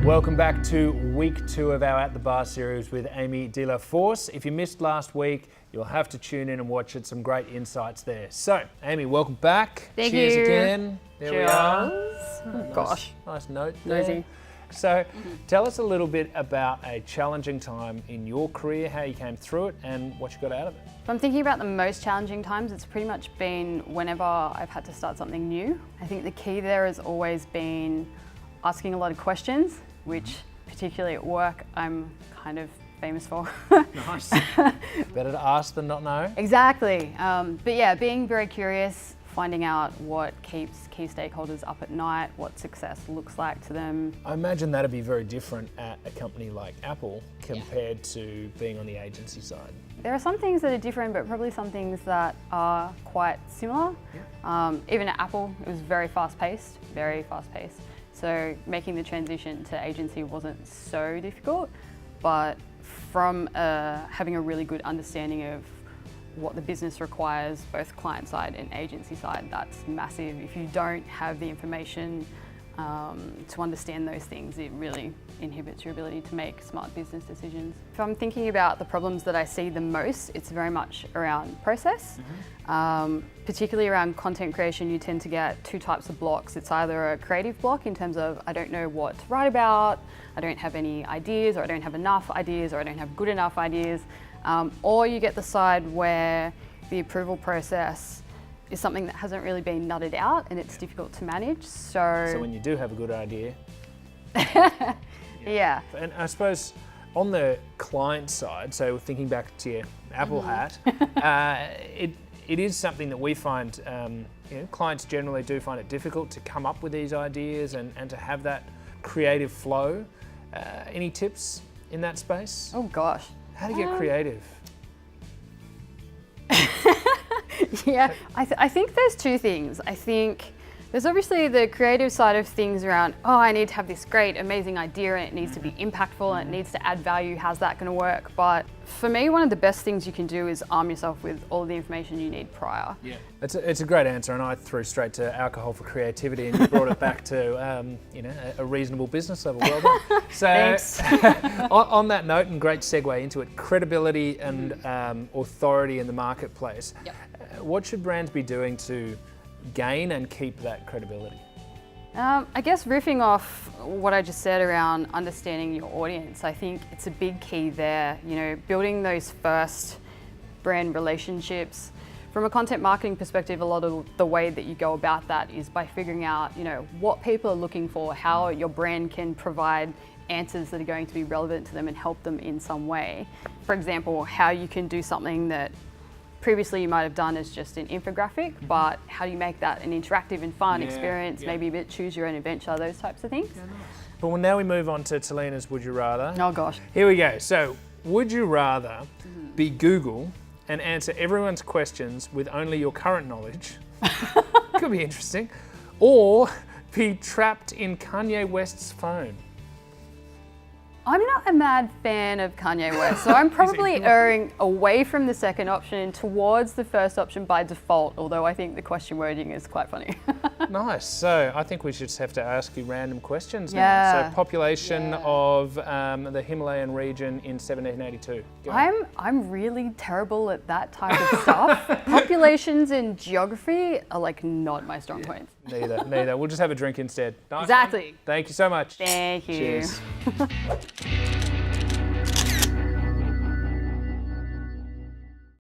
Welcome back to week 2 of our At the Bar series with Amy De La Force. If you missed last week, you'll have to tune in and watch it. Some great insights there. So, Amy, welcome back. Thank Cheers you. Again. There Cheers. we are. Oh, gosh. Nice note there. Nosy. So, tell us a little bit about a challenging time in your career, how you came through it, and what you got out of it. If I'm thinking about the most challenging times, it's pretty much been whenever I've had to start something new. I think the key there has always been asking a lot of questions, which particularly at work, I'm kind of famous for. Nice. Better to ask than not know. Exactly. But yeah, being very curious, finding out what keeps key stakeholders up at night, what success looks like to them. I imagine that'd be very different at a company like Apple compared to being on the agency side. There are some things that are different, but probably some things that are quite similar. Yeah. Even at Apple, it was very fast-paced, So making the transition to agency wasn't so difficult, but from having a really good understanding of what the business requires, both client side and agency side, that's massive. If you don't have the information to understand those things, it really inhibits your ability to make smart business decisions. If I'm thinking about the problems that I see the most, it's very much around process. Particularly around content creation, you tend to get 2 types of blocks. It's either a creative block in terms of I don't know what to write about, I don't have any ideas, or I don't have enough ideas, or I don't have good enough ideas. Or you get the side where the approval process is something that hasn't really been nutted out and it's difficult to manage. So when you do have a good idea. Yeah. And I suppose on the client side, so thinking back to your Apple hat, it is something that we find, clients generally do find it difficult to come up with these ideas and to have that creative flow. Any tips in that space? Oh gosh. How do you get creative? Yeah, I think there's 2 things. I think there's obviously the creative side of things around, oh, I need to have this great, amazing idea and it needs to be impactful and it needs to add value. How's that going to work? But for me, one of the best things you can do is arm yourself with all the information you need prior. Yeah, it's a great answer, and I threw straight to alcohol for creativity, and you brought it back to a reasonable business level. Well done. So, thanks. on that note, and great segue into it, credibility and authority in the marketplace. Yep. What should brands be doing to gain and keep that credibility? I guess riffing off what I just said around understanding your audience, I think it's a big key there. Building those first brand relationships. From a content marketing perspective, a lot of the way that you go about that is by figuring out, what people are looking for, how your brand can provide answers that are going to be relevant to them and help them in some way. For example, how you can do something that previously you might have done as just an infographic, but how do you make that an interactive and fun experience, maybe a bit choose your own adventure, those types of things. Yeah, nice. But now we move on to Talina's Would You Rather. Oh gosh. Here we go. So, would you rather be Google and answer everyone's questions with only your current knowledge? Could be interesting. Or be trapped in Kanye West's phone? I'm not a mad fan of Kanye West, so I'm probably erring away from the second option and towards the first option by default, although I think the question wording is quite funny. Nice. So I think we should just have to ask you random questions now. Yeah. So population of the Himalayan region in 1782. Go. I'm really terrible at that type of stuff. Populations and geography are not my strong points. Neither. We'll just have a drink instead. Nice Exactly. one. Thank you so much. Thank you. Cheers.